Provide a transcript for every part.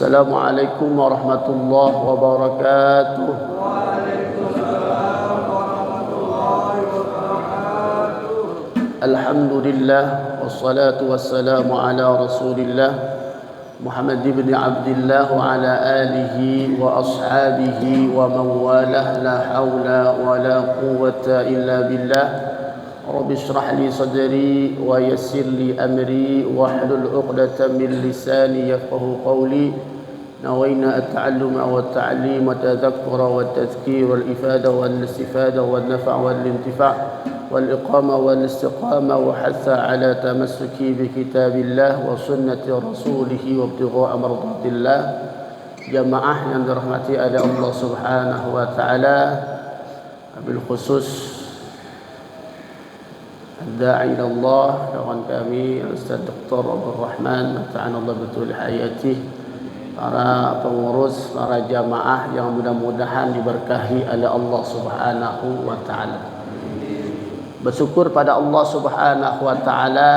Assalamualaikum warahmatullahi wabarakatuh. Waalaikumsalam warahmatullahi wabarakatuh. Alhamdulillah wassalatu wassalamu ala Rasulillah Muhammad ibn Abdullah wa ala alihi wa ashabihi wa man walah, la hawla wa la quwwata illa billah. Rabbi shrah li sadri wa yassir li amri wa hlul 'uqdatam min lisani yafqahu qawli. Nawayna at-ta'alluma wa at-ta'lim wa tadhakkura wa at-tadhkir wal ifada wal istifada wal nafa' wal intifa' wal iqama wal istiqama wa hatha ala tamassuki bi kitabillah wa sunnati rasulih wa ibtigha'a mardatillah. Jamaah yang dirahmati oleh Allah Subhanahu wa taala, bil khusus Da'i Allah kawan kami Ustaz Dr. Abdul Rahman ta'ala Allah betul hayatih, para pengurus, para jamaah yang mudah-mudahan diberkahi oleh Allah Subhanahu wa taala. Bersyukur pada Allah Subhanahu wa taala,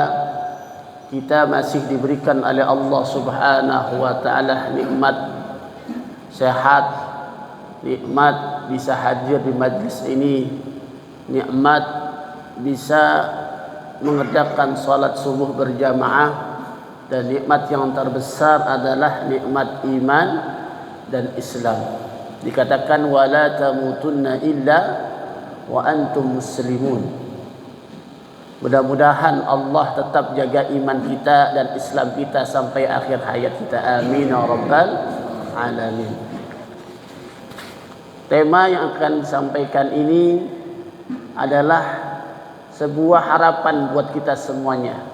kita masih diberikan oleh Allah Subhanahu wa taala nikmat sehat, nikmat bisa hadir di majlis ini, nikmat bisa mengerjakan salat subuh berjamaah, dan nikmat yang terbesar adalah nikmat iman dan Islam. Dikatakan wala tamutunna illa wa antum muslimun. Mudah-mudahan Allah tetap jaga iman kita dan Islam kita sampai akhir hayat kita. Amin ya rabbal alamin. Tema yang akan disampaikan ini adalah sebuah harapan buat kita semuanya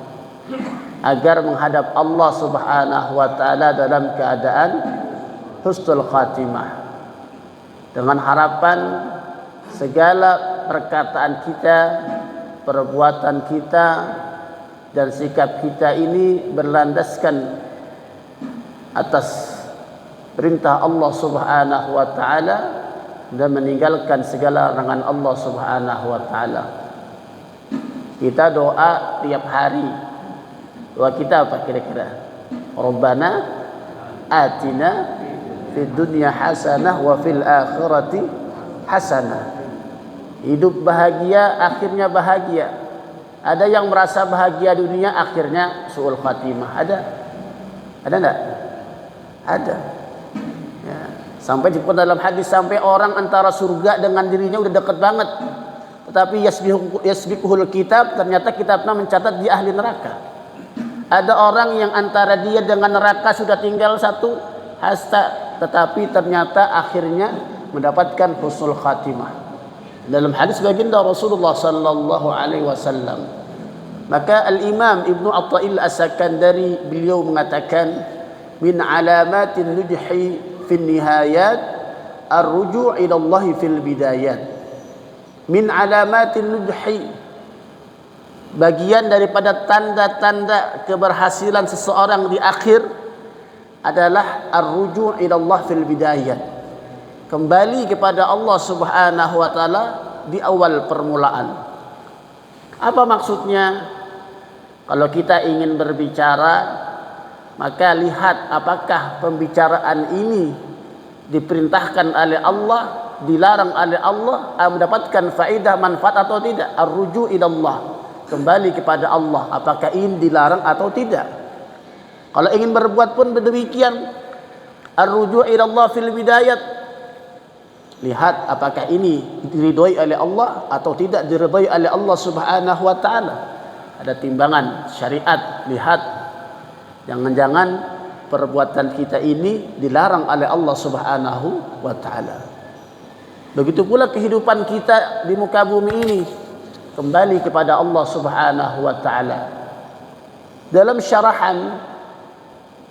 agar menghadap Allah Subhanahu wa taala dalam keadaan husnul khatimah, dengan harapan segala perkataan kita, perbuatan kita dan sikap kita ini berlandaskan atas perintah Allah Subhanahu wa taala dan meninggalkan segala larangan Allah Subhanahu wa taala. Kita doa tiap hari. Doa kita apa kira-kira? Rabbana atina fid dunya hasanah wa fil akhirati hasanah. Hidup bahagia, akhirnya bahagia. Ada yang merasa bahagia dunia, akhirnya su'ul khatimah. Ada? Ada enggak? Ada. Ya. Sampai di dalam hadis, sampai orang antara surga dengan dirinya udah dekat banget, tetapi yasbiquhul kitab, ternyata kitabnya mencatat dia ahli neraka. Ada orang yang antara dia dengan neraka sudah tinggal satu hasta, tetapi ternyata akhirnya mendapatkan husnul khatimah. Dalam hadis baginda Rasulullah sallallahu alaihi wasallam, maka al-Imam Ibnu Athaillah As-Sakandari beliau mengatakan, min alamatin nujhi fil nihayat ar-ruju' ila Allah fil bidayat. Min alamatin nujhi, bagian daripada tanda-tanda keberhasilan seseorang di akhir adalah ar-ruju' ila Allah fil bidayat, kembali kepada Allah Subhanahu wa taala di awal permulaan. Apa maksudnya? Kalau kita ingin berbicara, maka lihat apakah pembicaraan ini diperintahkan oleh Allah, dilarang oleh Allah, mendapatkan faedah manfaat atau tidak. Ar-ruju' ila Allah, kembali kepada Allah, apakah ini dilarang atau tidak. Kalau ingin berbuat pun demikian. Ar-ruju' ila Allah fil bidayat, lihat apakah ini diridhoi oleh Allah atau tidak diridhoi oleh Allah Subhanahu wa taala. Ada timbangan syariat, lihat jangan-jangan perbuatan kita ini dilarang oleh Allah Subhanahu wa taala. Begitu pula kehidupan kita di muka bumi ini, kembali kepada Allah Subhanahu wa taala. Dalam syarahan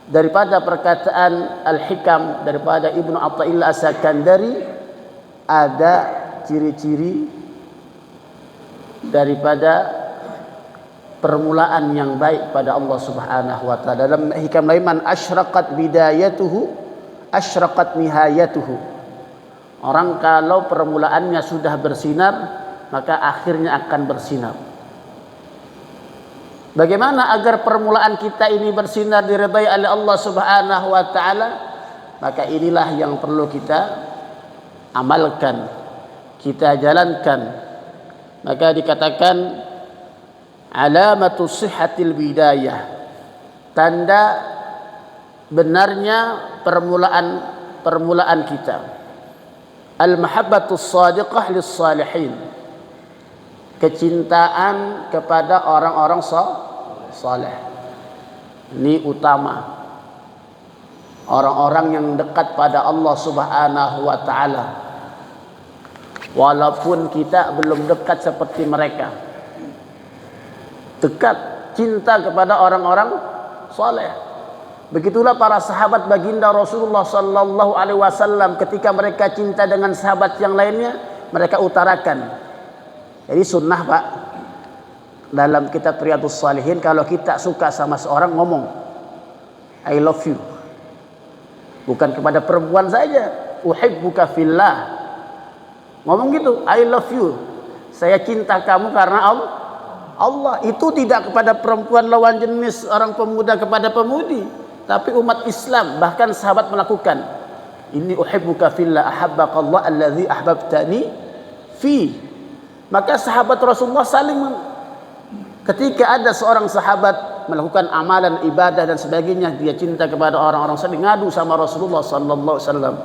daripada perkataan Al-Hikam daripada Ibnu Athaillah As-Sakandari, ada ciri-ciri daripada permulaan yang baik pada Allah Subhanahu wa taala. Dalam hikam lain, man asyraqat bidayatuhu asyraqat nihayatuhu. Orang kalau permulaannya sudah bersinar, maka akhirnya akan bersinar. Bagaimana agar permulaan kita ini bersinar diridai oleh Allah Subhanahu wa taala? Maka inilah yang perlu kita amalkan, kita jalankan. Maka dikatakan alamatu sihhatil bidayah, tanda benarnya permulaan kita. Al-mahabbatus shadiqah lis-salihin, kecintaan kepada orang-orang saleh. Ini utama. Orang-orang yang dekat pada Allah Subhanahu wa taala. Walaupun kita belum dekat seperti mereka. Dekat, cinta kepada orang-orang saleh. Begitulah para sahabat baginda Rasulullah sallallahu alaihi wasallam, ketika mereka cinta dengan sahabat yang lainnya, mereka utarakan. Jadi sunnah, Pak, dalam kitab Riyadhus Shalihin, kalau kita suka sama seorang ngomong I love you. Bukan kepada perempuan saja, uhibbuka fillah. Ngomong gitu, I love you. Saya cinta kamu karena Allah. Itu tidak kepada perempuan lawan jenis, orang pemuda kepada pemudi, tapi umat Islam, bahkan sahabat melakukan. Inni uhibbuka fillah ahabbaqallah allazi ahbabtani fi. Maka sahabat Rasulullah saling, ketika ada seorang sahabat melakukan amalan ibadah dan sebagainya, dia cinta kepada orang-orang saleh, ngadu sama Rasulullah sallallahu alaihi wasallam,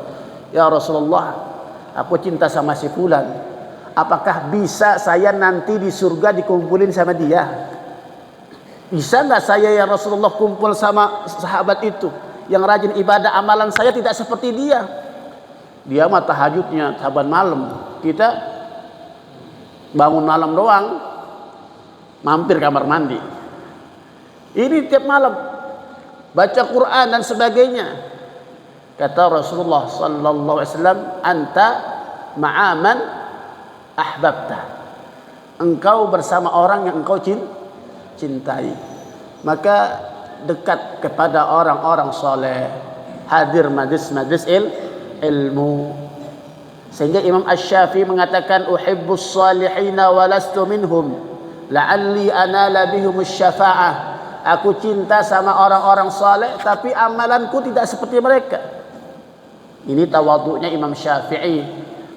ya Rasulullah, aku cinta sama si fulan, apakah bisa saya nanti di surga dikumpulin sama dia? Bisa nggak saya ya Rasulullah kumpul sama sahabat itu yang rajin ibadah, amalan saya tidak seperti dia? Dia mah tahajudnya saban malam, kita bangun malam doang, mampir kamar mandi. Ini tiap malam baca Quran dan sebagainya. Kata Rasulullah sallallahu alaihi wasallam, anta ma'aman ahbabta. Engkau bersama orang yang engkau cintai. Maka dekat kepada orang-orang soleh, hadir majlis-majlis ilmu. Sehingga Imam Asy-Syafi'i mengatakan uhibbus salihina wa lastu minhum la'alli anala bihumus syafa'ah. Aku cinta sama orang-orang saleh, tapi amalanku tidak seperti mereka. Ini tawadhu'nya Imam Syafi'i.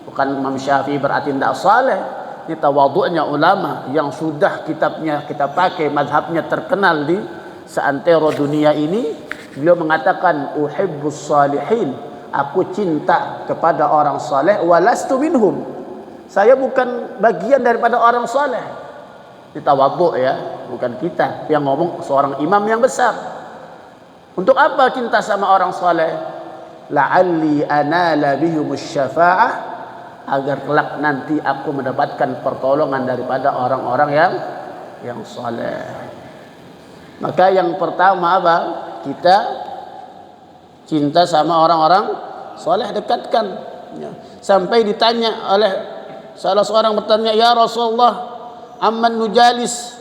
Bukan Imam Syafi'i berarti tidak saleh. Ini tawadhu'nya ulama yang sudah kitabnya kita pakai, mazhabnya terkenal di seantero dunia ini. Beliau mengatakan uhibbus salihin, aku cinta kepada orang saleh, walastu minhum. Saya bukan bagian daripada orang saleh. Tawadhu ya, bukan kita yang ngomong, seorang imam yang besar. Untuk apa cinta sama orang saleh? La'alli anala bihumus syafa'ah, agar kelak nanti aku mendapatkan pertolongan daripada orang-orang yang saleh. Maka yang pertama apa? Kita cinta sama orang-orang saleh, dekatkan. Sampai ditanya oleh salah seorang, bertanya, ya Rasulullah, amman nujalis,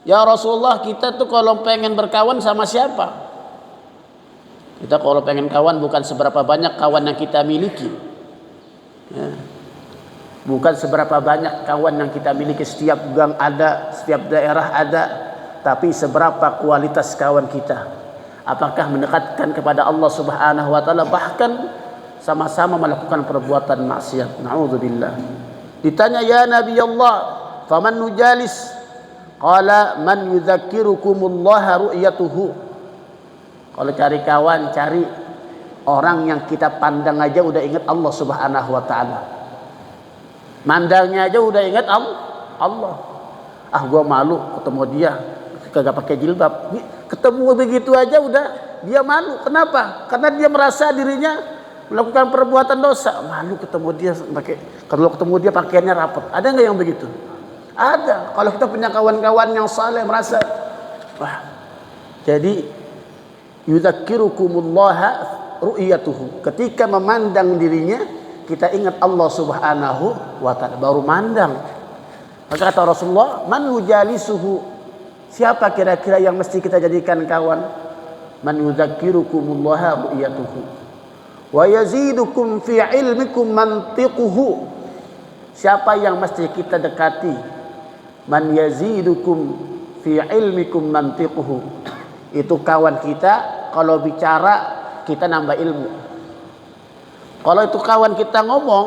ya Rasulullah, kita tuh kalau pengen berkawan sama siapa? Kita kalau pengen kawan, bukan seberapa banyak kawan yang kita miliki ya. Bukan seberapa banyak kawan yang kita miliki, setiap gang ada, setiap daerah ada, tapi seberapa kualitas kawan kita. Apakah mendekatkan kepada Allah Subhanahu wa taala, bahkan sama-sama melakukan perbuatan maksiat. Na'udzubillah. Ditanya, ya Nabi Allah, faman nujalis? Qala man yudzakirukumullah ru'yatuhu. Kalau cari kawan, cari orang yang kita pandang aja udah ingat Allah Subhanahu wa taala. Mandangnya aja udah ingat Allah. Ah, gua malu ketemu dia kagak pakai jilbab. Ketemu begitu aja udah dia malu. Kenapa? Karena dia merasa dirinya melakukan perbuatan dosa. Malu ketemu dia pakai, kalau ketemu dia pakaiannya rapat. Ada enggak yang begitu? Ada. Kalau kita punya kawan-kawan yang saleh, merasa wah. Jadi yudzakirukumullah ru'yatuhu. Ketika memandang dirinya, kita ingat Allah Subhanahu wa taala, baru mandang. Maka kata Rasulullah, man yujalisuhu? Siapa kira-kira yang mesti kita jadikan kawan? Man yudzakirukumullah ru'yatuhu wa yazidukum fi ilmikum mantiquhu. Siapa yang mesti kita dekati? Man yazidukum fi ilmikum mantiquhu. Itu kawan kita, kalau bicara kita nambah ilmu. Kalau itu kawan kita ngomong,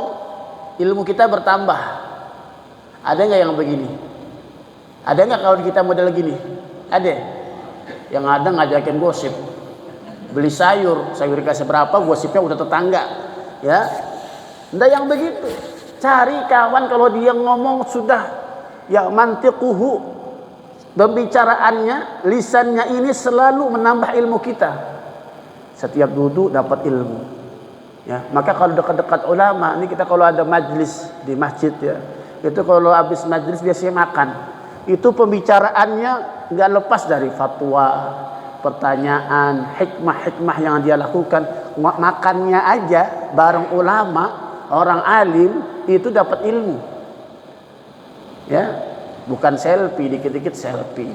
ilmu kita bertambah. Ada nggak yang begini? Ada nggak kawan kita model gini? Ada. Yang ada ngajakin gosip. Beli sayur dikasih berapa, gosipnya udah tetangga. Ya, ndak yang begitu. Cari kawan kalau dia ngomong sudah ya mantiquhu, pembicaraannya, lisannya ini selalu menambah ilmu kita. Setiap duduk dapat ilmu. Ya, maka kalau dekat-dekat ulama, ini kita kalau ada majlis di masjid ya, itu kalau habis majlis biasanya makan. Itu pembicaraannya nggak lepas dari fatwa, pertanyaan, hikmah-hikmah yang dia lakukan. Makannya aja bareng ulama, orang alim itu dapat ilmu. Ya, bukan selfie dikit-dikit selfie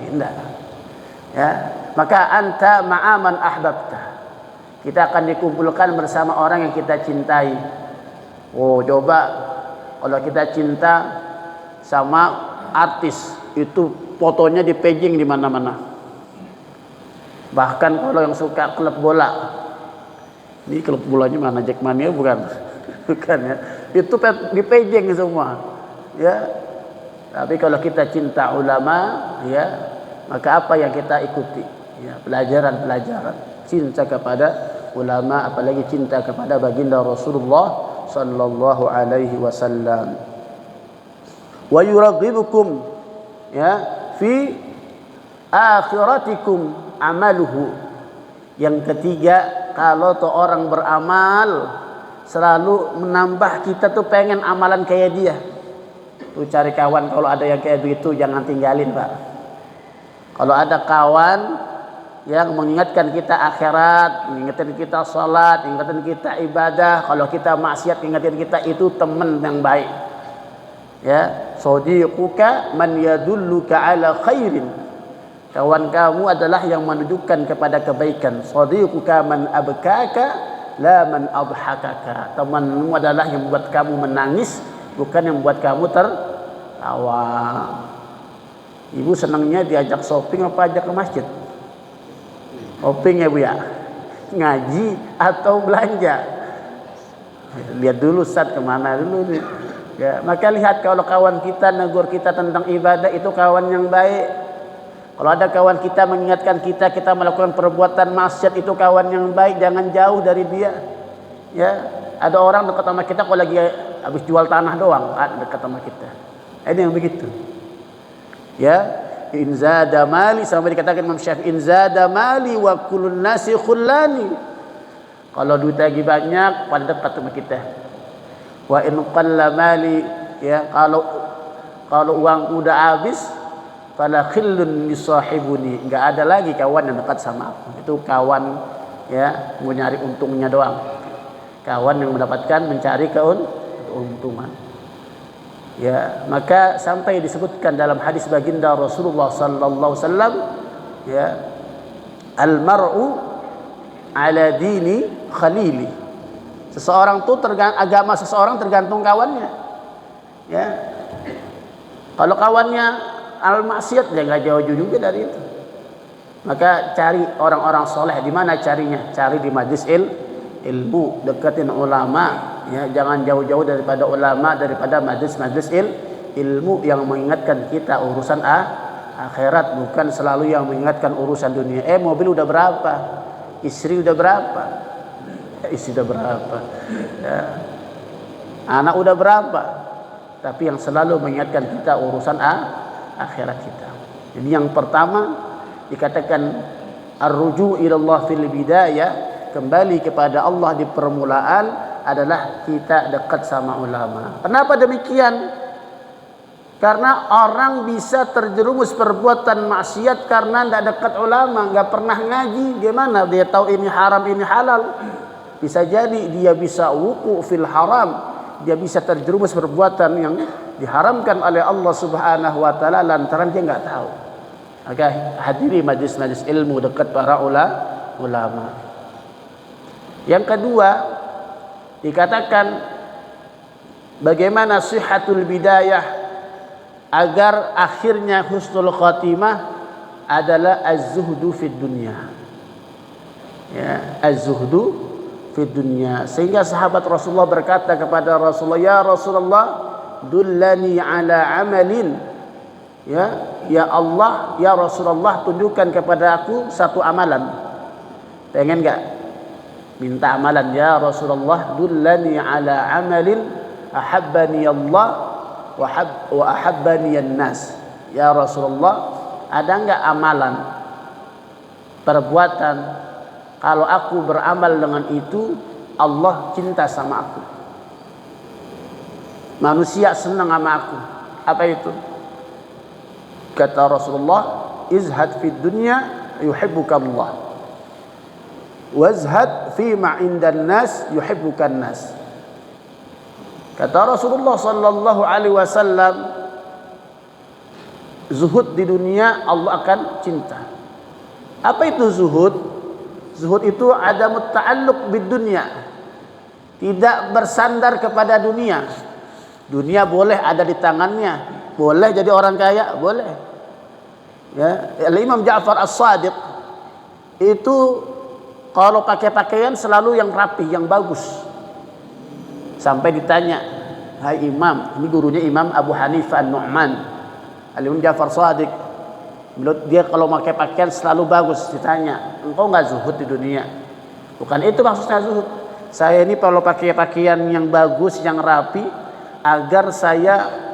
enggak. Ya, maka anta ma'aman ahbabta. Kita akan dikumpulkan bersama orang yang kita cintai. Oh, coba kalau kita cinta sama artis, itu fotonya dipajing di mana-mana. Bahkan kalau yang suka klub bola, ini klub bolanya mana, Jackmania bukan? Bukan ya. Itu dipajing semua. Ya. Tapi kalau kita cinta ulama, ya, maka apa yang kita ikuti? Ya, pelajaran-pelajaran cinta kepada ulama, apalagi cinta kepada baginda Rasulullah sallallahu alaihi wasallam. Wa yuraghibukum ya fi akhiratikum amaluhu. Yang ketiga, kalau tuh orang beramal selalu menambah, kita tuh pengen amalan kayak dia. Tuh cari kawan kalau ada yang kayak begitu, jangan tinggalin, Pak. Kalau ada kawan yang mengingatkan kita akhirat, mengingatkan kita salat, mengingatkan kita ibadah, kalau kita maksiat mengingatkan kita, itu teman yang baik. Ya, sadiquka man yadulluka ala khairin. Kawan kamu adalah yang menunjukkan kepada kebaikan. Sadiquka man abkaka la man adhakaka. Temanmu adalah yang membuat kamu menangis, bukan yang membuat kamu tertawa. Ibu senangnya diajak shopping apa ajak ke masjid? Shopping ya Bu ya? Ngaji atau belanja? Lihat dulu Ustaz kemana dulu nih. Ya, maka lihat kalau kawan kita negur kita tentang ibadah, itu kawan yang baik. Kalau ada kawan kita mengingatkan kita melakukan perbuatan maksiat, itu kawan yang baik, jangan jauh dari dia. Ya, ada orang dekat sama kita kalau lagi habis jual tanah doang, dekat sama kita. Ini yang begitu. Ya, in zada mali, sampai dikatakan Imam Syafi'i, in zada mali wa kullun nasi khullani. Kalau duit lagi banyak, pada dekat sama kita. Wa in qalla mali, ya, kalau uang udah habis, fala khillun yusahibuni, enggak ada lagi kawan yang dekat sama aku. Itu kawan ya mau nyari untungnya doang. Kawan yang mendapatkan mencari keuntungan. Ya, maka sampai disebutkan dalam hadis baginda Rasulullah sallallahu alaihi wasallam, ya, al-mar'u ala dini khalili. Seseorang tuh agama seseorang tergantung kawannya. Ya. Kalau kawannya al-maksiat, dia nggak jauh-jauh juga dari itu. Maka cari orang-orang soleh. Di mana carinya? Cari di majlis ilmu, deketin ulama. Ya, jangan jauh-jauh daripada ulama, daripada majlis-majlis ilmu yang mengingatkan kita urusan akhirat, bukan selalu yang mengingatkan urusan dunia. Mobil udah berapa? Istri udah berapa? Istri udah berapa? Ya. Anak udah berapa? Tapi yang selalu mengingatkan kita urusan akhirat kita. Jadi yang pertama dikatakan ar-ruju' ila Allah fil bidayah, kembali kepada Allah di permulaan, adalah kita dekat sama ulama. Kenapa demikian? Karena orang bisa terjerumus perbuatan maksiat karena tidak dekat ulama, nggak pernah ngaji. Gimana dia tahu ini haram ini halal? Bisa jadi dia bisa wuku fil haram, dia bisa terjerumus perbuatan yang diharamkan oleh Allah Subhanahu wa taala lantaran dia enggak tahu. Maka hadiri majlis-majlis ilmu dekat para ulama. Yang kedua dikatakan bagaimana sihhatul bidayah agar akhirnya husnul khatimah adalah az-zuhdu fid dunya. Ya, az-zuhdu fid dunya. Sehingga sahabat Rasulullah berkata kepada Rasulullah, "Ya Rasulullah, dullani ala amalin." Ya Allah, ya Rasulullah, tunjukkan kepada aku satu amalan. Pengen enggak? Minta amalan. Ya Rasulullah, dullani ala amalin ahabbani Allah wa ahabbani an-nas. Ya Rasulullah, ada enggak amalan, perbuatan, kalau aku beramal dengan itu Allah cinta sama aku, manusia senang sama aku? Apa itu? Kata Rasulullah, izhad fid dunya yuhibbuka Allah, wazhad fi ma indan nas yuhibbukan nas. Kata Rasulullah sallallahu alaihi wasallam, zuhud di dunia Allah akan cinta. Apa itu zuhud? Zuhud itu adamut ta'alluq bid dunya, tidak bersandar kepada dunia. Dunia boleh ada di tangannya, boleh jadi orang kaya, boleh. Ya, Imam Ja'far As-Shadiq itu kalau pakai pakaian selalu yang rapi, yang bagus. Sampai ditanya, "Hai Imam," ini gurunya Imam Abu Hanifah An-Nu'man, Imam Ja'far Shadiq, dia kalau pakai pakaian selalu bagus. Ditanya, "Engkau enggak zuhud di dunia?" Bukan itu maksudnya zuhud. Saya ini kalau pakai pakaian yang bagus, yang rapi, agar saya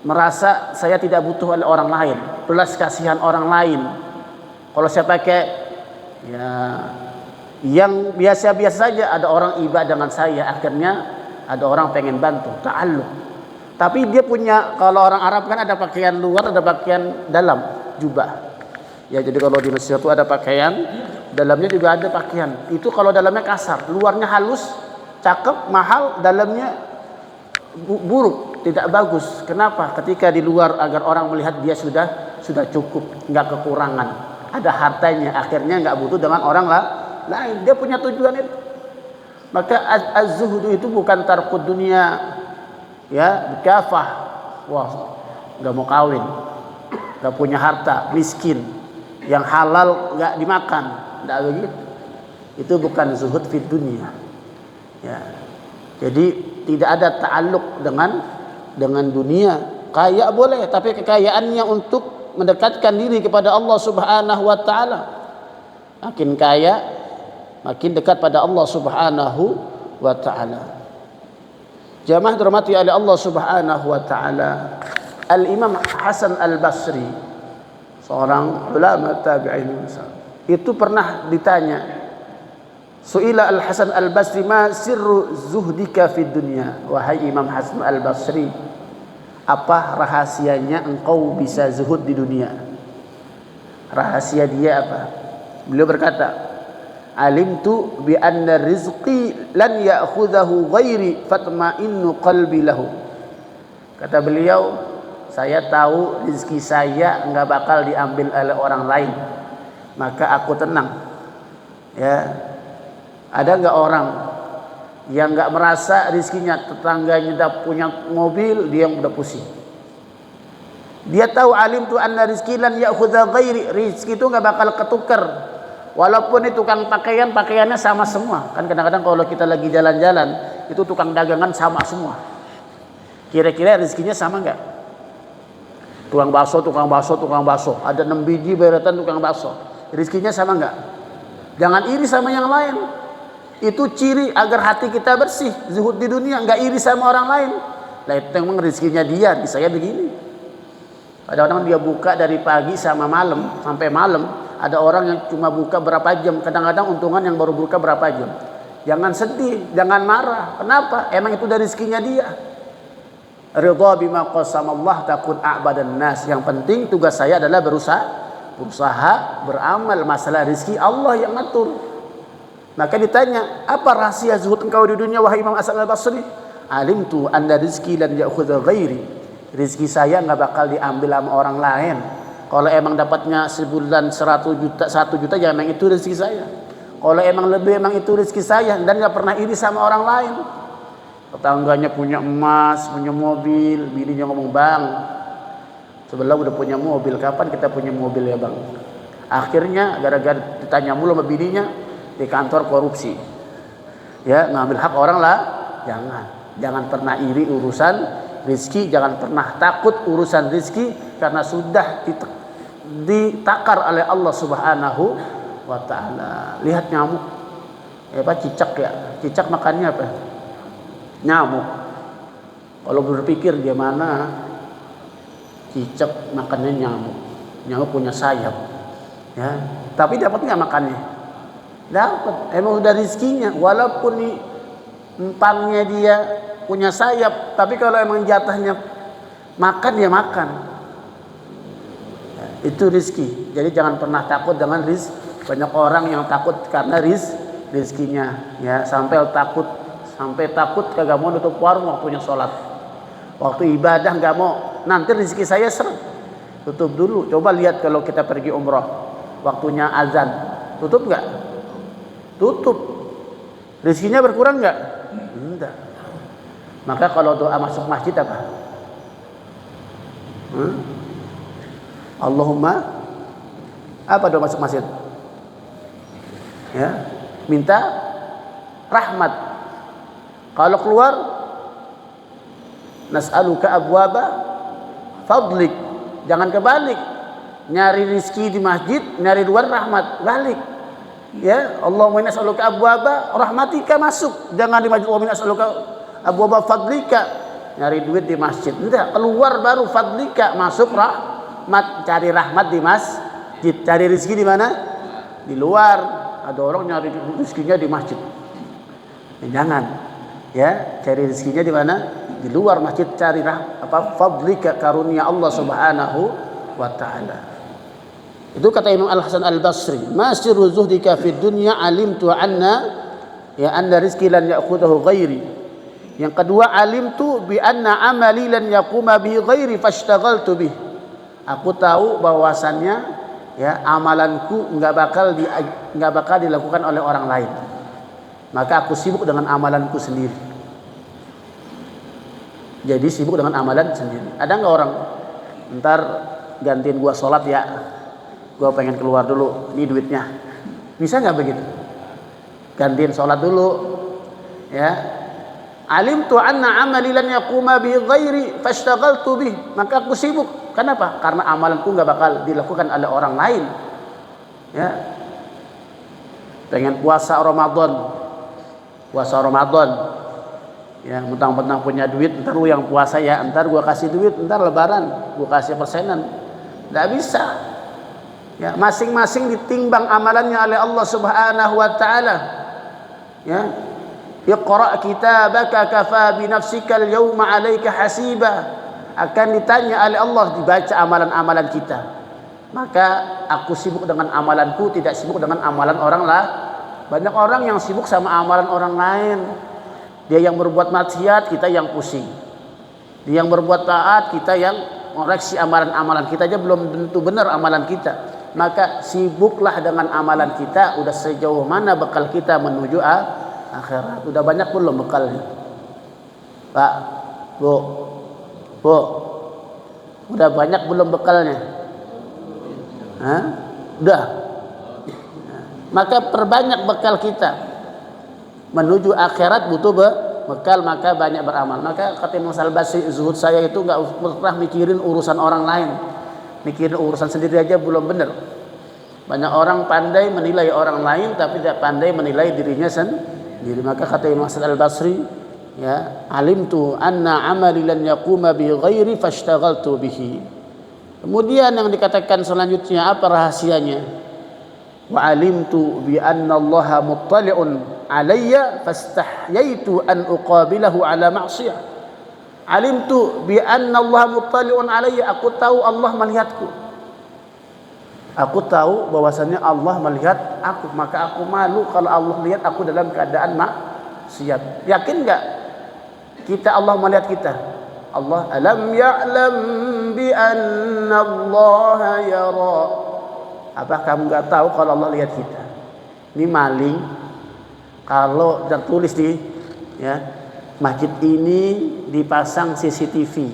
merasa saya tidak butuh oleh orang lain, belas kasihan orang lain. Kalau saya pakai ya yang biasa-biasa saja, ada orang iba dengan saya, akhirnya ada orang pengen bantu, ta'alluq. Tapi dia punya, kalau orang Arab kan ada pakaian luar, ada pakaian dalam, jubah. Ya, jadi kalau di Mesir itu ada pakaian, dalamnya juga ada pakaian. Itu kalau dalamnya kasar, luarnya halus, cakep, mahal, dalamnya buruk, tidak bagus. Kenapa? Ketika di luar agar orang melihat dia sudah cukup, nggak kekurangan, ada hartanya, akhirnya nggak butuh dengan orang lain. Dia punya tujuan itu. Maka az-zuhdu itu bukan tarkud dunia, ya, kafah, wah, nggak mau kawin, nggak punya harta, miskin, yang halal nggak dimakan, nggak begitu. Itu bukan zuhud fid dunia. Ya. Jadi tidak ada ta'alluq dengan dunia. Kaya boleh, tapi kekayaannya untuk mendekatkan diri kepada Allah Subhanahu wa taala. Makin kaya, makin dekat pada Allah Subhanahu wa taala. Jamaah dirahmati oleh Allah Subhanahu wa taala. Al-Imam Hasan Al-Basri, seorang ulama tabi'in, itu pernah ditanya, Su'ila Al-Hasan Al-Basri, ma sirru zuhdika fid dunya? Wahai Imam Hasan Al-Basri, apa rahasianya engkau bisa zuhud di dunia? Rahasia dia apa? Beliau berkata, alimtu bi anna rizqi lan ya'khudhahu ghairi fatma'innu qalbi lahu. Kata beliau, saya tahu rezeki saya enggak bakal diambil oleh orang lain, maka aku tenang. Ya. Ada enggak orang yang enggak merasa rezekinya, tetangganya udah punya mobil, dia udah pusing. Dia tahu, alim tu anna rizqi lan ya'khudha ghairi, rezeki itu enggak bakal ketukar. Walaupun itu tukang pakaian, pakaiannya sama semua. Kan kadang-kadang kalau kita lagi jalan-jalan, itu tukang dagangan sama semua. Kira-kira rezekinya sama enggak? Tukang bakso, ada 6 biji beretan tukang bakso. Rezekinya sama enggak? Jangan iri sama yang lain. Itu ciri agar hati kita bersih, zuhud di dunia, enggak iri sama orang lain. Lah itu memang rezekinya dia, di saya begini. Ada orang dia buka dari pagi sama malam sampai malam, ada orang yang cuma buka berapa jam, kadang-kadang untungan yang baru buka berapa jam. Jangan sedih, jangan marah. Kenapa? Emang itu dari rezekinya dia. Ridha bima qasamallah takun a'badan nas. Yang penting tugas saya adalah berusaha beramal, masalah rezeki Allah yang ngatur. Maka ditanya, apa rahasia zuhud engkau di dunia wahai Imam Hasan Al-Basri? Alimtu anna rizqi lan ya'khudha ghairi. Rezeki saya enggak bakal diambil sama orang lain. Kalau emang dapatnya sebulan 1 juta ya emang itu rezeki saya. Kalau emang lebih, emang itu rezeki saya, dan enggak pernah iri sama orang lain. Tetangganya punya emas, punya mobil, bininya ngomong, "Bang, sebelah udah punya mobil, kapan kita punya mobil ya Bang?" Akhirnya gara-gara ditanya mulu sama bininya, di kantor korupsi. Ya, ngambil hak orang lah, jangan pernah iri urusan rizki, jangan pernah takut urusan rizki, karena sudah ditakar oleh Allah Subhanahu wa Ta'ala. Lihat nyamuk, cicak ya, cicak makannya apa? Nyamuk. Kalau berpikir gimana, cicak makannya nyamuk, nyamuk punya sayap, ya, tapi dapat nggak makannya? Dapat, emang udah rizkinya. Walaupun nih empangnya dia punya sayap, tapi kalau emang jatahnya makan, ya makan. Itu rizki. Jadi jangan pernah takut dengan rizki. Banyak orang yang takut karena rizkinya, ya, sampai takut kagak mau nutup warung waktunya sholat, waktu ibadah nggak mau, nanti rizki saya seret, tutup dulu. Coba lihat kalau kita pergi umroh, waktunya azan, tutup nggak? Tutup. Rizkinya berkurang nggak? Enggak. Maka kalau doa masuk masjid apa? Allahumma, apa doa masuk masjid? Ya, minta rahmat. Kalau keluar, nas'aluka abwaba fadlik. Jangan kebalik, nyari rizki di masjid, nyari luar rahmat, balik. Ya, Allahumma inna nas'aluka abwaba rahmatika, masuk. Jangan di masjid Allahumma inna nas'aluka abwaba fadlika, nyari duit di masjid. Enggak, keluar baru fadlika, masuk rahmat. Cari rahmat di masjid, cari rezeki di mana? Di luar. Ada orang nyari rezekinya di masjid. Jangan. Ya, cari rezekinya di mana? Di luar masjid, cari fadlika, karunia Allah Subhanahu wa Ta'ala. Itu kata Imam Al-Hasan Al-Basri, "Masiru zuhdika fid dunya alimtu anna rizqi lan ya'khudhahu ghairi." Yang kedua, alimtu bi anna amali lan yaquma bihi ghairi fashtaghaltu bih. Aku tahu bahwasannya, ya, amalanku enggak bakal dilakukan oleh orang lain. Maka aku sibuk dengan amalanku sendiri. Jadi sibuk dengan amalan sendiri. Ada enggak orang, ntar gantiin gua sholat ya, gua pengen keluar dulu, ini duitnya. Bisa nggak begitu? Gantiin sholat dulu, ya. Alimtu anna amali lan yaquma bi ghairi fashtaghaltu bih. Maka aku sibuk. Kenapa? Karena amalanku nggak bakal dilakukan oleh orang lain. Ya. Pengen puasa Ramadan. Ya, mentang-mentang punya duit, ntar lu yang puasa ya, ntar gua kasih duit, ntar lebaran gua kasih persenan. Nggak bisa. Ya, masing-masing ditimbang amalannya oleh Allah Subhanahu wa Ta'ala. Ya. Iqra' kitabaka kafa bi nafsika al-yawma 'alaika hasiba. Akan ditanya oleh Allah, dibaca amalan-amalan kita. Maka aku sibuk dengan amalanku, tidak sibuk dengan amalan orang lah. Banyak orang yang sibuk sama amalan orang lain. Dia yang berbuat maksiat, kita yang pusing. Dia yang berbuat taat, kita yang ngoreksi amalan-amalan kita aja belum tentu benar amalan kita. Maka sibuklah dengan amalan kita. Udah sejauh mana bekal kita menuju akhirat? Udah banyak belum bekalnya? Pak, Bu, udah banyak belum bekalnya? Hah? Udah. Maka perbanyak bekal kita menuju akhirat, butuh bekal, maka banyak beramal. Maka kata Imam Al-Basri, zuhud saya itu nggak pernah mikirin urusan orang lain, mikirin urusan sendiri aja belum benar. Banyak orang pandai menilai orang lain tapi tidak pandai menilai dirinya sendiri. Maka kata Imam Al-Basri, ya, alimtu anna amali lan yaquma bi ghairi fashtaghaltu bihi. Kemudian yang dikatakan selanjutnya, apa rahasianya? Wa alimtu bi anna Allah muttali'un alayya fastahyaitu an uqabilahu ala ma'siyah. Alimtu bi anna Allah muttali'un alayya, aku tahu Allah melihatku. Aku tahu bahwasannya Allah melihat aku, maka aku malu kalau Allah lihat aku dalam keadaan maksiat. Yakin enggak kita Allah melihat kita? Allah, alam ya'lam bi anna Allah yara. Apa kamu enggak tahu kalau Allah lihat kita? Ini maling, kalau tertulis di, ya, masjid ini dipasang CCTV,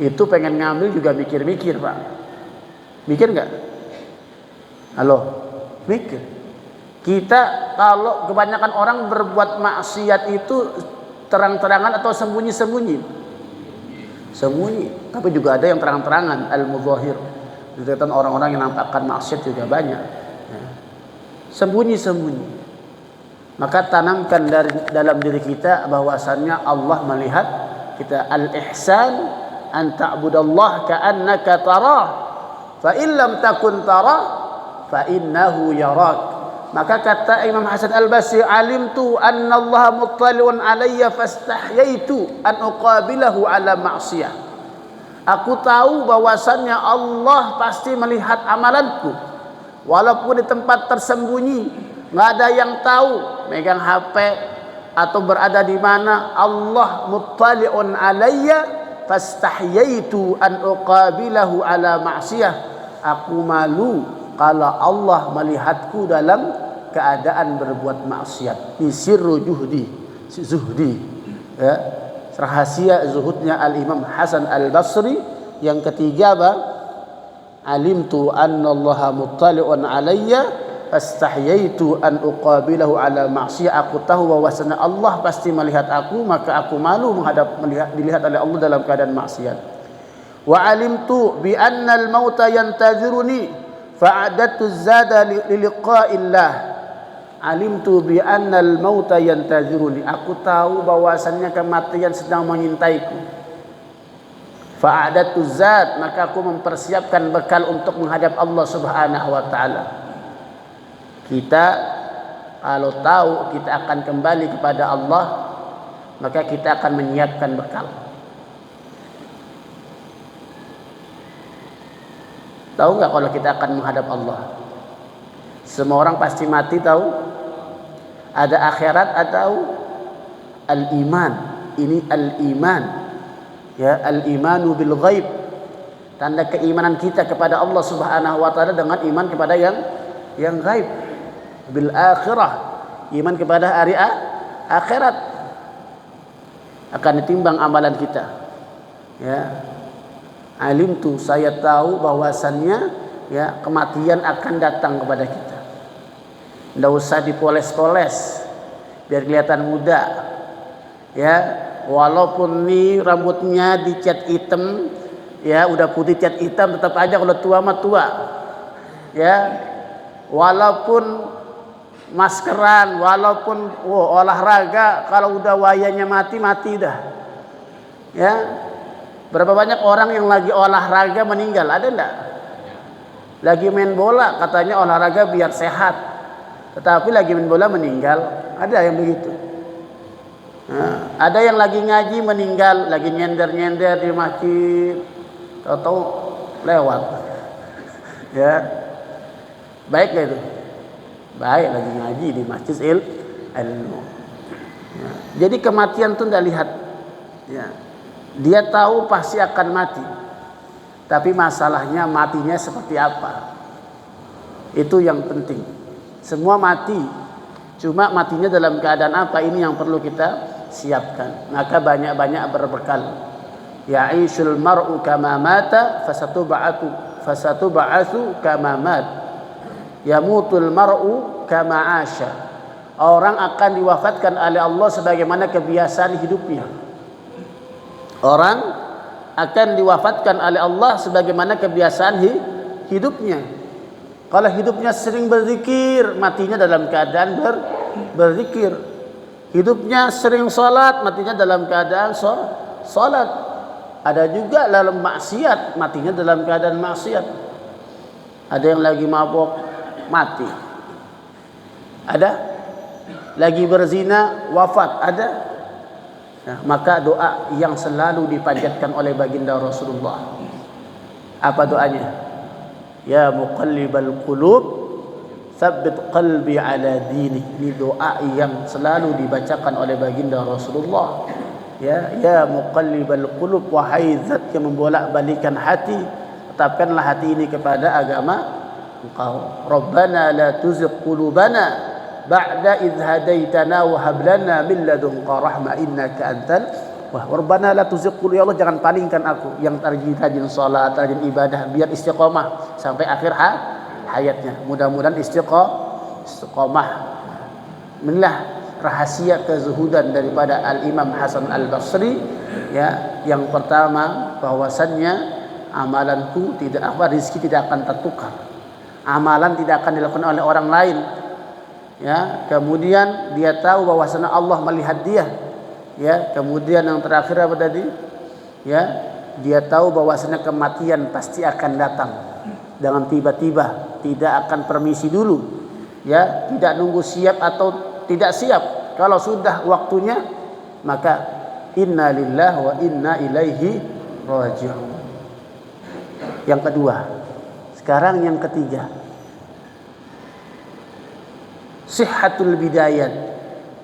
itu pengen ngambil juga mikir-mikir, Pak. Mikir nggak? Halo, mikir. Kita kalau kebanyakan orang berbuat maksiat itu terang-terangan atau sembunyi-sembunyi? Sembunyi. Tapi juga ada yang terang-terangan, al-mudhahir. Dikatakan orang-orang yang nampakkan maksiat juga banyak. Ya. Sembunyi-sembunyi. Maka tanamkan dalam diri kita bahwasannya Allah melihat kita. Al-ihsan an ta'budallah ka'annaka tarah, fa in lam takun tarah fa innahu yarak. Maka kata Imam Hasan Al-Basri, alimtu anna Allah muttali'un alayya fastahyaitu an uqabilahu ala ma'siyah. Aku tahu bahwasannya Allah pasti melihat amalanku walaupun di tempat tersembunyi, nggak ada yang tahu, megang HP atau berada di mana. Allah muttali'un alayya fastahyaitu an uqabilahu ala ma'siyah. Aku malu kalau Allah melihatku dalam keadaan berbuat maksiat. Ini sirru zuhdi, ya, rahasia zuhudnya Al-Imam Hasan Al-Basri. Yang ketiga apa? Alimtu anna Allah muttali'un alayya fastahyaitu an uqabilahu ala ma'siyah. Aku tahu bahwasanya Allah pasti melihat aku, maka aku malu dilihat oleh Allah dalam keadaan maksiat. Wa alimtu bi anna al-mauta yantaziruni fa'adatu zada liliqa'illah. Alimtu bi anna al-mauta yantaziruni. Aku tahu bahwasannya kematian sedang mengintaiku. Fa'adatu zad, maka aku mempersiapkan bekal untuk menghadap Allah Subhanahu wa taala. Kita kalau tahu kita akan kembali kepada Allah, maka kita akan menyiapkan bekal. Tahu nggak kalau kita akan menghadap Allah? Semua orang pasti mati, tahu? Ada akhirat atau al-iman. Ini al-iman. Ya, al-imanu bil ghaib. Tanda keimanan kita kepada Allah Subhanahu wa taala dengan iman kepada yang gaib. Bil akhirah, iman kepada hari akhirat. Akan ditimbang amalan kita. Ya. Alimtu, saya tahu bahwasannya ya kematian akan datang kepada kita. Tidak usah dipoles-poles biar kelihatan muda. Ya, walaupun nih rambutnya dicat hitam, ya udah putih cat hitam, tetap aja kalau tua mah tua. Ya, walaupun maskeran, walaupun olahraga, kalau udah wayanya mati dah. Ya. Berapa banyak orang yang lagi olahraga meninggal? Ada enggak? Lagi main bola, katanya olahraga biar sehat, tetapi lagi main bola meninggal. Ada yang begitu. Nah, ada yang lagi ngaji meninggal, lagi nyender-nyender di masjid, tahu-tahu lewat. Ya, baik gak itu? Baik, lagi ngaji di masjid ilmu. Ya. Jadi kematian itu tidak lihat. Ya. Dia tahu pasti akan mati, tapi masalahnya matinya seperti apa, itu yang penting. Semua mati, cuma matinya dalam keadaan apa, ini yang perlu kita siapkan. Maka banyak-banyak berbekal. Ya'ishul mar'u kama mata fasatub'atsu kama mat. Yamutul mar'u kama 'asha. Orang akan diwafatkan oleh Allah sebagaimana kebiasaan hidupnya. Orang akan diwafatkan oleh Allah sebagaimana kebiasaan hidupnya. Kalau hidupnya sering berzikir, matinya dalam keadaan berzikir. Hidupnya sering salat, matinya dalam keadaan salat. Ada juga dalam maksiat, matinya dalam keadaan maksiat. Ada yang lagi mabok, mati. Ada lagi berzina, wafat. Ada. Nah, maka doa yang selalu dipanjatkan oleh baginda Rasulullah. Apa doanya? Ya muqallibal qulub, tsabbit qalbi ala dinik. Ini doa yang selalu dibacakan oleh baginda Rasulullah. Ya muqallibal qulub, wahai zat yang membolak-balikan hati, tetapkanlah hati ini kepada agama Engkau. Rabbana la tuzigh qulubana ba'da idh hadaitana wa hab lana min ladunka rahmah innaka antal wahhab. Rabbana la tuzigh qulubi, ya Allah jangan palingkan aku yang rajin salat, rajin ibadah, biar istiqomah sampai akhir hayatnya. Mudah-mudahan istiqamah. Inilah rahasia kezuhudan daripada Al-Imam Hasan Al-Basri, ya. Yang pertama, bahwasannya amalanku rezeki tidak akan tertukar. Amalan tidak akan dilakukan oleh orang lain. Ya, kemudian dia tahu bahwasanya Allah melihat dia. Ya, kemudian yang terakhir apa tadi? Ya, dia tahu bahwasanya kematian pasti akan datang dengan tiba-tiba, tidak akan permisi dulu. Ya, tidak nunggu siap atau tidak siap. Kalau sudah waktunya, maka inna lillahi wa inna ilaihi raji'un. Yang kedua. Sekarang yang ketiga. Sihhatul bidayat.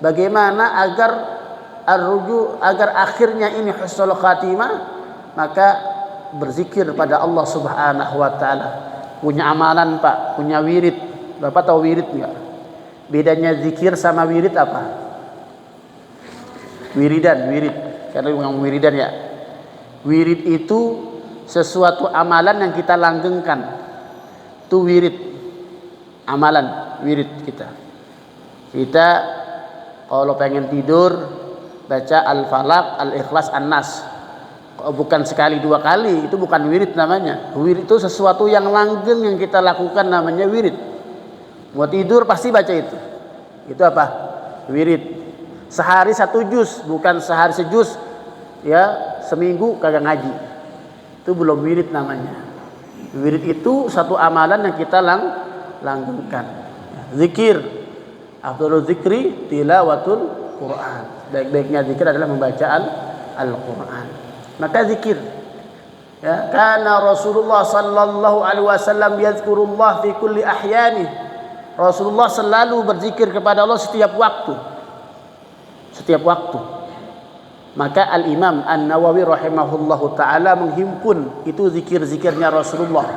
Bagaimana agar akhirnya ini husnul khatimah, maka berzikir pada Allah Subhanahu wa taala. Punya amalan, Pak, punya wirid. Bapak tahu wirid enggak? Bedanya zikir sama wirid apa? Wirid. Karena ngomong wiridan ya. Wirid itu sesuatu amalan yang kita langgengkan. Itu wirid. Amalan wirid kita. Kita kalau pengen tidur baca Al-Falaq, Al-Ikhlas, An-Nas. Bukan sekali dua kali, itu bukan wirid namanya. Wirid itu sesuatu yang langgeng yang kita lakukan, namanya wirid. Mau tidur pasti baca itu. Itu apa? Wirid. Sehari 1 juz, bukan sehari sejuz. Ya, seminggu kagak ngaji. Itu belum wirid namanya. Wirid itu satu amalan yang kita langgengkan. Zikir. Afdhalul zikri tilawatul Quran. Baik-baiknya zikir adalah membaca Al-Quran. Maka zikir. Ya, karena Rasulullah sallallahu alaihi wasallam yazkurullah fi kulli ahyani. Rasulullah selalu berzikir kepada Allah setiap waktu. Setiap waktu. Maka Al-Imam An-Nawawi rahimahullahu taala menghimpun itu zikir-zikirnya Rasulullah.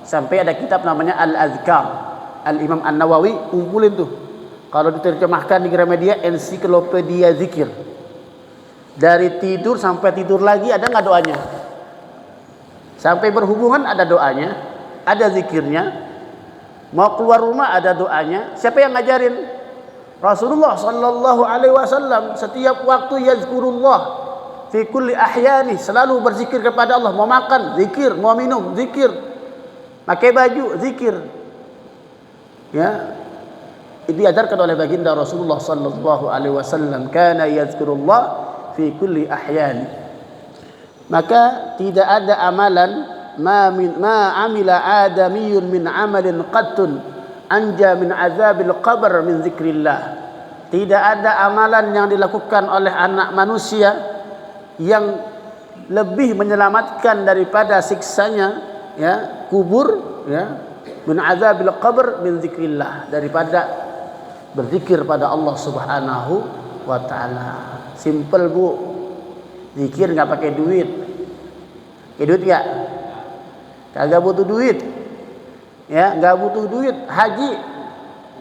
Sampai ada kitab namanya Al-Azkar. Al-Imam An-Nawawi kumpulin tuh. Kalau diterjemahkan di Gramedia, ensiklopedia zikir. Dari tidur sampai tidur lagi ada nggak doanya? Sampai berhubungan ada doanya, ada zikirnya. Mau keluar rumah ada doanya. Siapa yang ngajarin? Rasulullah sallallahu alaihi wasallam. Setiap waktu yazkurullah fi kulli ahyani, selalu berzikir kepada Allah. Mau makan, zikir. Mau minum, zikir. Pakai baju, zikir. Ya. Diajarkan oleh baginda Rasulullah sallallahu alaihi wasallam, kana yazkurullah fi kulli ahyani. Maka tidak ada amalan ma amila adamiyun min amalin qattun anja min azabil qabr min zikrillah. Tidak ada amalan yang dilakukan oleh anak manusia yang lebih menyelamatkan daripada siksanya, ya, kubur, ya, min azabil qabr min zikrillah, daripada berzikir pada Allah Subhanahu wa taala. Simple, Bu. Zikir enggak pakai duit. Pakai duit enggak? Kagak butuh duit. Ya, enggak butuh duit. Haji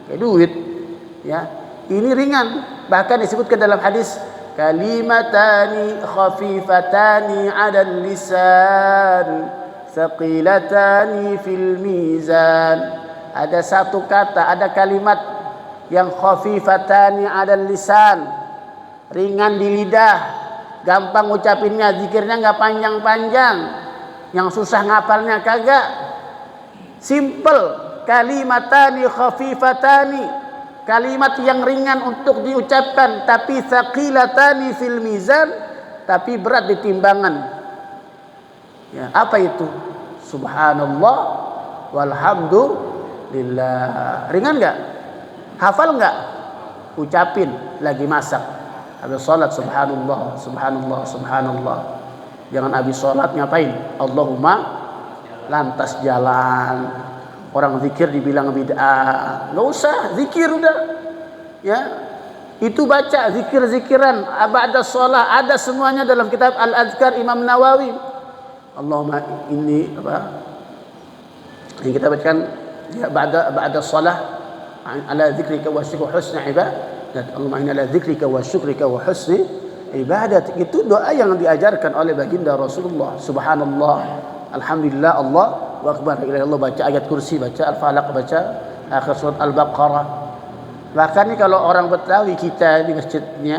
pakai duit. Ya. Ini ringan. Bahkan disebutkan dalam hadis, kalimatani khafifatani 'alal lisan, thaqilatani fil mizan. Ada satu kata, ada kalimat yang khafifatani 'alal lisan, ringan di lidah, gampang ucapinnya, zikirnya enggak panjang-panjang, yang susah ngapalnya kagak. Simple, kalimatani khafifatani, kalimat yang ringan untuk diucapkan, tapi tsaqilatani fil mizan, tapi berat di timbangan. Ya, apa itu? Subhanallah walhamdulillah. Ringan enggak? Hafal enggak? Ucapin lagi masak. Habis salat subhanallah, subhanallah, subhanallah. Jangan habis salat ngapain? Allahumma, lantas jalan. Orang zikir dibilang bid'ah. Enggak usah, zikir udah. Ya. Itu baca zikir-zikiran ba'da shalah, ada semuanya dalam kitab Al-Azkar Imam Nawawi. Allahumma inni apa? Yang kita bacakan ya ba'da shalah, ala dzikrika wa syukrika wa husni ibadat. Allahumma inna ala dzikrika wa syukrika wa husni ibadat. Itu doa yang diajarkan oleh baginda Rasulullah. Subhanallah, alhamdulillah, Allahu akbar. Allah baca ayat kursi, baca Al-Falaq, baca akhir surat Al-Baqarah. Bahkan nih kalau orang Betawi kita di masjidnya,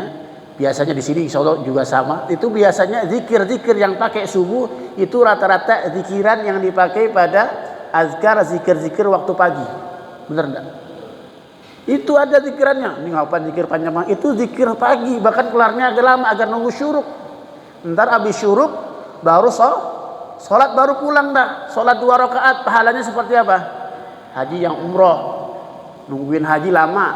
biasanya di sini insya Allah juga sama, itu biasanya zikir-zikir yang pakai subuh itu rata-rata zikiran yang dipakai pada azkar, zikir-zikir waktu pagi. Bener enggak? Itu ada zikirannya. Ini ngapain zikir panjang? Itu zikir pagi, bahkan kelarnya agak lama agar nunggu syuruk. Ntar habis syuruk baru sholat baru pulang dah. Sholat 2 rakaat pahalanya seperti apa? Haji yang umroh. Nungguin haji lama,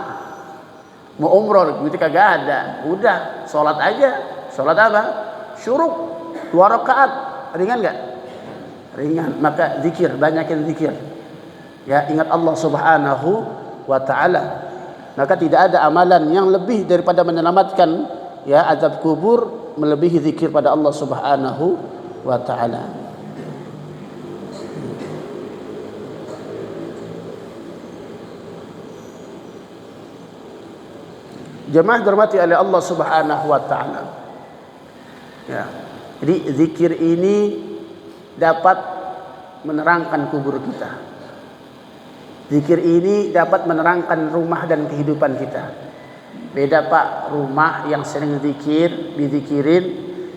mau umroh gitu kagak ada, udah sholat aja. Sholat apa? Syuruk 2 rakaat, ringan nggak? Ringan. Maka zikir, banyakin zikir ya, ingat Allah subhanahu wa ta'ala. Maka tidak ada amalan yang lebih daripada menyelamatkan ya azab kubur melebihi zikir pada Allah subhanahu wa ta'ala. Jemaah dirahmati oleh Allah Subhanahu wa taala. Ya. Jadi zikir ini dapat menerangkan kubur kita. Zikir ini dapat menerangkan rumah dan kehidupan kita. Beda Pak, rumah yang sering zikir, dizikirin,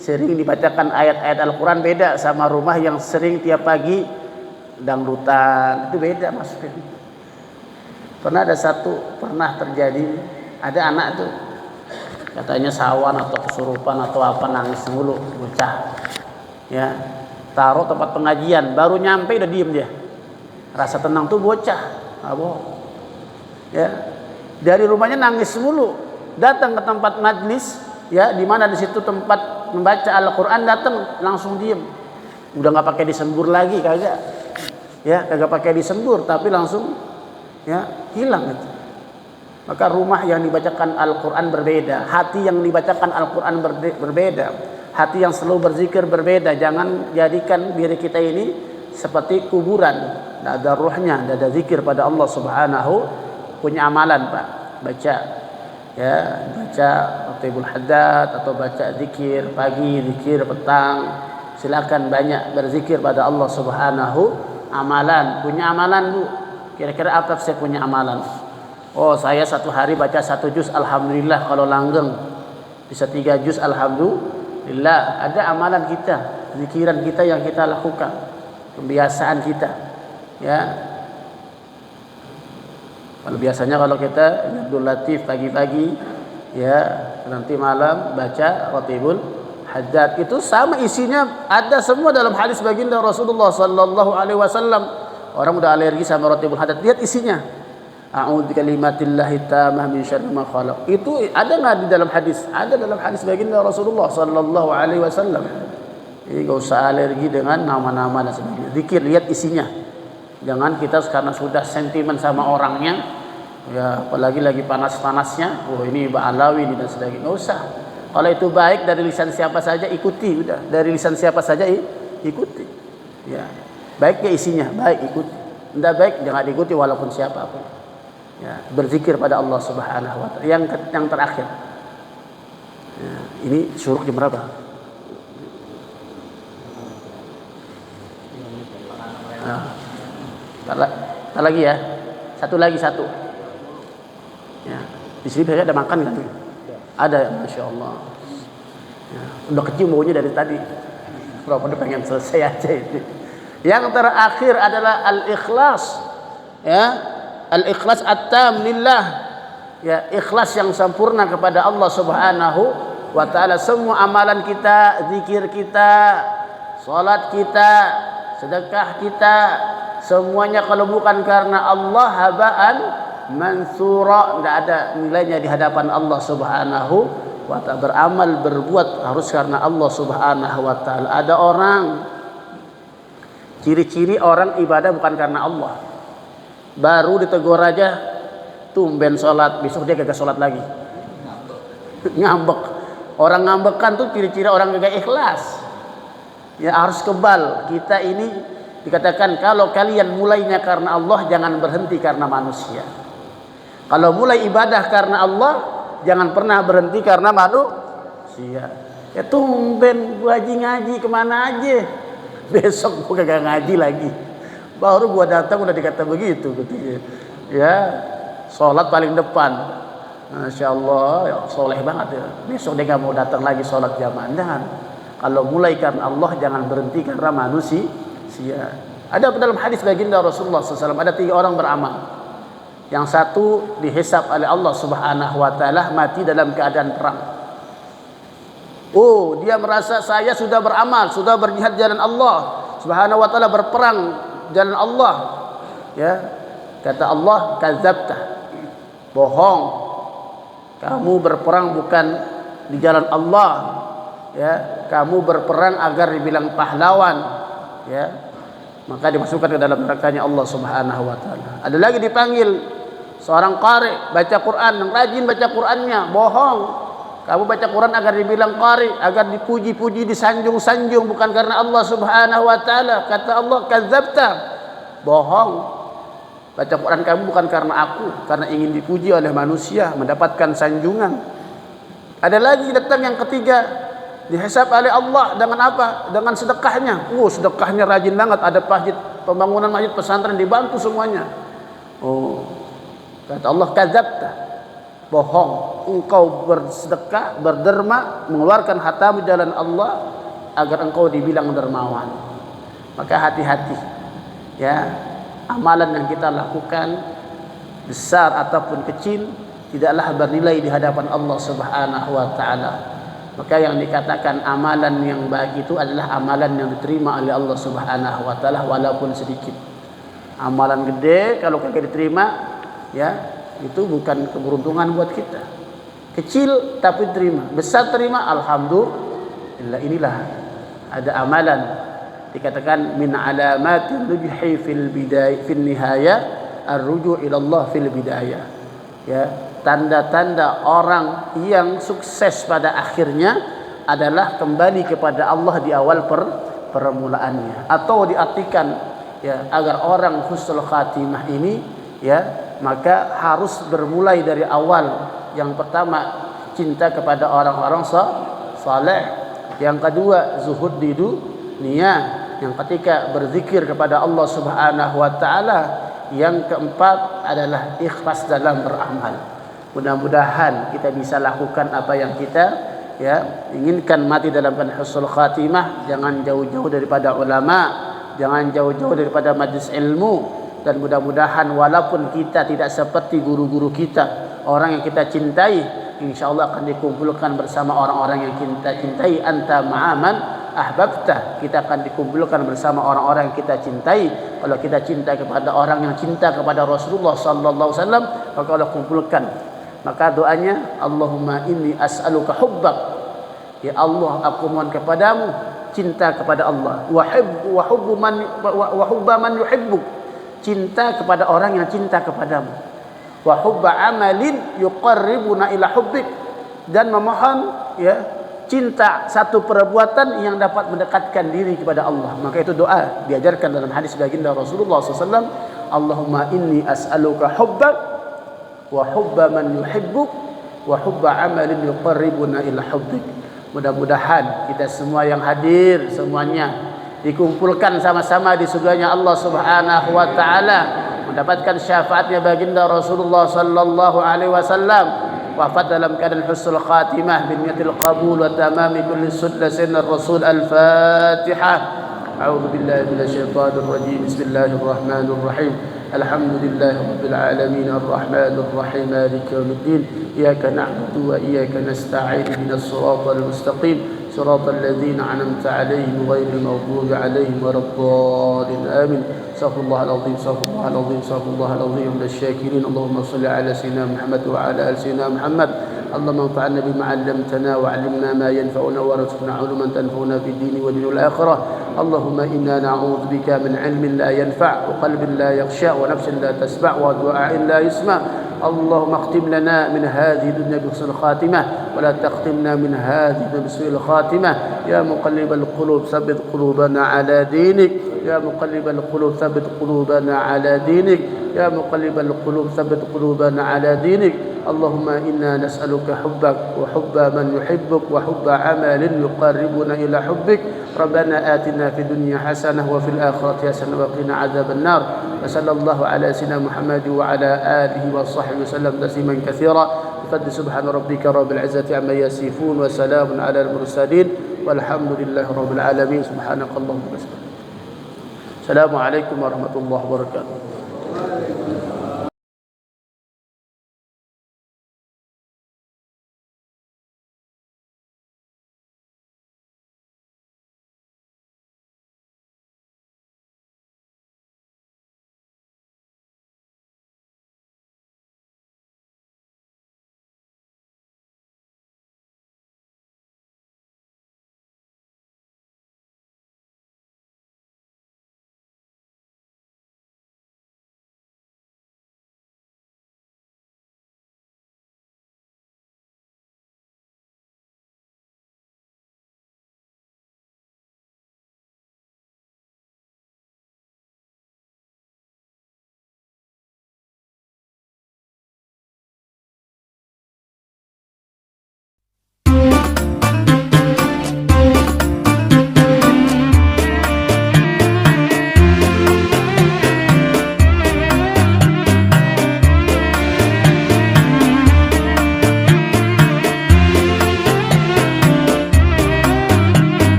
sering dibacakan ayat-ayat Al-Qur'an, beda sama rumah yang sering tiap pagi dangdutan. Itu beda maksudnya. Pernah terjadi, ada anak tuh katanya sawan atau kesurupan atau apa, nangis mulu bocah ya, taruh tempat pengajian, baru nyampe udah diem dia, rasa tenang tuh bocah ya, dari rumahnya nangis mulu, datang ke tempat majlis ya, di mana di situ tempat membaca Al-Qur'an, datang langsung diem, udah nggak pakai disembur lagi, kagak pakai disembur, tapi langsung ya hilang gitu. Maka rumah yang dibacakan Al-Quran berbeda, hati yang dibacakan Al-Quran berbeda, hati yang selalu berzikir berbeda. Jangan jadikan diri kita ini seperti kuburan, tidak ada ruhnya, tidak ada zikir pada Allah Subhanahu. Punya amalan Pak, baca Ratibul Haddad atau baca zikir pagi, zikir petang. Silakan banyak berzikir pada Allah Subhanahu. Amalan, punya amalan Bu. Kira-kira apa saya punya amalan? Oh, saya 1 hari baca 1 juz, alhamdulillah. Kalau langgeng bisa 3 juz, alhamdulillah. Ada amalan kita, zikiran kita yang kita lakukan, kebiasaan kita ya. Kalau biasanya kalau kita Abdul Latif pagi-pagi ya, nanti malam baca Ratibul Haddad, itu sama isinya, ada semua dalam hadis baginda Rasulullah sallallahu alaihi wasallam. Orang udah alergi sama Ratibul Haddad, lihat isinya. A'udzu bikalimatillahi tammah min syarri ma khalaq. Itu ada enggak di dalam hadis? Ada dalam hadis baginda Rasulullah sallallahu alaihi wasallam. Jadi enggak usah alergi dengan nama-nama dan sebagainya. Zikir, lihat isinya. Jangan kita karena sudah sentimen sama orangnya, ya apalagi lagi panas-panasnya, oh ini Ba'alawi dan sebagainya. Enggak usah. Kalau itu baik dari lisan siapa saja ikuti, udah. Dari lisan siapa saja ikuti. Ya. Baik ya isinya, baik ikuti. Tidak baik jangan diikuti walaupun siapapun. Ya, berzikir pada Allah Subhanahu wa ta'ala. Yang terakhir. Ya, ini syuruk jam berapa? Tak lagi ya. Satu lagi. Ya. Di sini biasanya ada makan kan? Ada, Masya Allah. Ya, udah kecium baunya dari tadi. Berapa udah pengen selesai aja itu. Yang terakhir adalah al-ikhlas. Ya. Al-ikhlas at-tam lillah. Ya, ikhlas yang sempurna kepada Allah Subhanahu wa ta'ala. Semua amalan kita, zikir kita, salat kita, sedekah kita, semuanya kalau bukan karena Allah haba'an mansura, tidak ada nilainya di hadapan Allah Subhanahu wa ta'ala. Beramal, berbuat harus karena Allah Subhanahu wa ta'ala. Ada orang, ciri-ciri orang ibadah bukan karena Allah. Baru ditegur aja, tumben sholat, besok dia kagak sholat lagi. Ngambek. Orang ngambekan tuh ciri-ciri orang kagak ikhlas. Ya harus kebal. Kita ini dikatakan kalau kalian mulainya karena Allah, jangan berhenti karena manusia. Kalau mulai ibadah karena Allah, jangan pernah berhenti karena manusia. Ya tumben gua ngaji kemana aja, besok gua kagak ngaji lagi. Baru gua datang udah dikata begitu gitu ya. sholat paling depan. Masya Allah, ya, soleh banget ya. Besok dia nggak mau datang lagi sholat jamaah. Jangan. Kalau mulai karena Allah, jangan berhenti karena manusia. Ada dalam hadis baginda Rasulullah SAW, ada 3 orang beramal. Yang satu dihisab oleh Allah Subhanahu Wa Taala mati dalam keadaan perang. Oh, dia merasa saya sudah beramal, sudah berjihad jalan Allah Subhanahu Wa Taala, berperang jalan Allah. Ya, kata Allah, kadzabta, bohong. Kamu berperang bukan di jalan Allah. Ya, kamu berperang agar dibilang pahlawan. Ya, maka dimasukkan ke dalam nerakanya Allah Subhanahu Wa Taala. Ada lagi dipanggil seorang qari, baca Quran, yang rajin baca Qurannya, bohong. Kamu baca Quran agar dibilang qari, agar dipuji-puji, disanjung-sanjung, bukan karena Allah Subhanahu Wa Taala. Kata Allah, kadzabta, bohong. Baca Quran kamu bukan karena aku, karena ingin dipuji oleh manusia, mendapatkan sanjungan. Ada lagi datang yang ketiga, dihisab oleh Allah dengan apa? Dengan sedekahnya. Sedekahnya rajin banget. Ada masjid, pembangunan masjid pesantren dibantu semuanya. Kata Allah, kadzabta, bohong. Engkau bersedekah, berderma, mengeluarkan hartamu jalan Allah agar engkau dibilang dermawan. Maka hati-hati. Ya, amalan yang kita lakukan, besar ataupun kecil, tidaklah bernilai di hadapan Allah Subhanahu Wa Taala. Maka yang dikatakan amalan yang baik itu adalah amalan yang diterima oleh Allah Subhanahu Wa Taala walaupun sedikit. Amalan gede kalau kagak diterima, ya itu bukan keberuntungan buat kita. Kecil tapi terima, besar terima, alhamdulillah. Inilah ada amalan dikatakan min alamatil nujhi fil bidayah fil nihaya ar-ruju' ila Allah fil bidayah. Ya, tanda-tanda orang yang sukses pada akhirnya adalah kembali kepada Allah di awal permulaannya. Atau diartikan, ya, agar orang husnul khatimah ini, ya, maka harus bermulai dari awal. Yang pertama, cinta kepada orang-orang saleh. Yang kedua, zuhud di dunia. Yang ketiga, berzikir kepada Allah Subhanahu Wa Taala. Yang keempat adalah ikhlas dalam beramal. Mudah-mudahan kita bisa lakukan apa yang kita, ya, inginkan, mati dalam husnul khatimah. Jangan jauh-jauh daripada ulama, jangan jauh-jauh daripada majlis ilmu, dan mudah-mudahan walaupun kita tidak seperti guru-guru kita, orang yang kita cintai, insyaallah akan dikumpulkan bersama orang-orang yang kita cintai. Anta ma'aman ahbabta, kita akan dikumpulkan bersama orang-orang yang kita cintai. Kalau kita cinta kepada orang yang cinta kepada Rasulullah sallallahu alaihi wasallam, maka Allah kumpulkan. Maka doanya, Allahumma inni as'aluka hubbak, ya Allah, aku mohon kepadamu cinta kepada Allah, wa hubba man yuhibbuk, cinta kepada orang yang cinta kepadamu, wa hubba amalin yuqarribuna ila hubbik, dan memohon, ya, cinta satu perbuatan yang dapat mendekatkan diri kepada Allah. Maka itu doa diajarkan dalam hadis baginda Rasulullah SAW. Allahumma inni as'aluka hubbak wa hubba man yuhibbuk wa hubba amalin yuqarribuna ila hubbik. Mudah-mudahan kita semua yang hadir semuanya dikumpulkan sama-sama di surganya Allah Subhanahu Wa Taala, mendapatkan syafaatnya baginda Rasulullah sallallahu alaihi wasallam, wafat dalam keadaan husnul khatimah bin niyatil qabul wa tamami kulli sunnatin Rasul. Al-Fatihah. A'udzu billahi minasyaitonir rajim. Bismillahirrahmanirrahim. Alhamdulillahi rabbil alamin arrahmanir rahim maliki yaumiddin. Iyyaka na'budu wa iyyaka nasta'in ihdinas siratal mustaqim صراط الذين أنعمت عليهم غير المغضوب عليهم ولا الضالين آمين. استغفر الله العظيم، استغفر الله العظيم، استغفر الله العظيم من الشاكرين. اللهم صل على سيدنا محمد وعلى آل سيدنا محمد. اللهم انفعنا بما علمتنا وعلمنا ما ينفعنا وارزقنا علوما تنفعنا في الدين والدنيا والآخرة. اللهم إنا نعوذ بك من علم لا ينفع وقلب لا يخشع ونفس لا تسمع ودعاء لا يسمع. اللهم اختم لنا من هذه الدنيا بحسن الخاتمة ولا تختمنا من هذه الدنيا بسوء الخاتمة. يا مقلب القلوب ثبت قلوبنا على دينك. يا مقلب القلوب ثبت قلوبنا على دينك. يا مقلب القلوب ثبت قلوبنا على دينك. اللهم إنا نسألك حبك وحب من يحبك وحب عمل يقربنا إلى حبك. ربنا آتنا في الدنيا حسنة وفي الآخرة حسنة وقنا عذاب النار وصلى الله على سيدنا محمد وعلى آله وصحبه وسلم تسليما كثيرا بفضل سبحان ربك رب العزة عما يصفون وسلام على المرسلين والحمد لله رب العالمين سبحانك اللهم وبحمدك السلام عليكم ورحمة الله وبركاته.